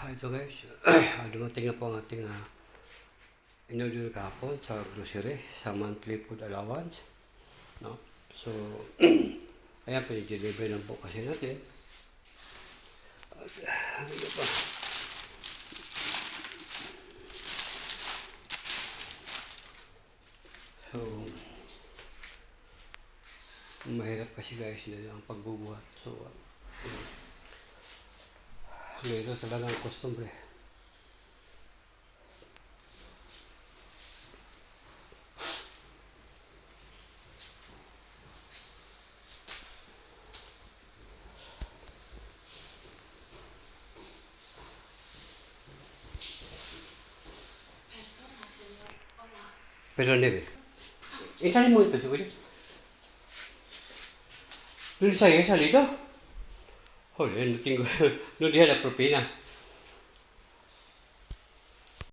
Ito guys, dumating na po ang ating in-order kahapon sa grocery, sa monthly food allowance. No? So, ayan, pinag-deliver lang po kasi natin. Ano pa? So, mahirap kasi guys na ang pagbubuhat. So, ito talaga ang customer. Pero neve. Entrale mo ito, siguro. ¿No les había salido? Joder, no tengo, no tenía la propina.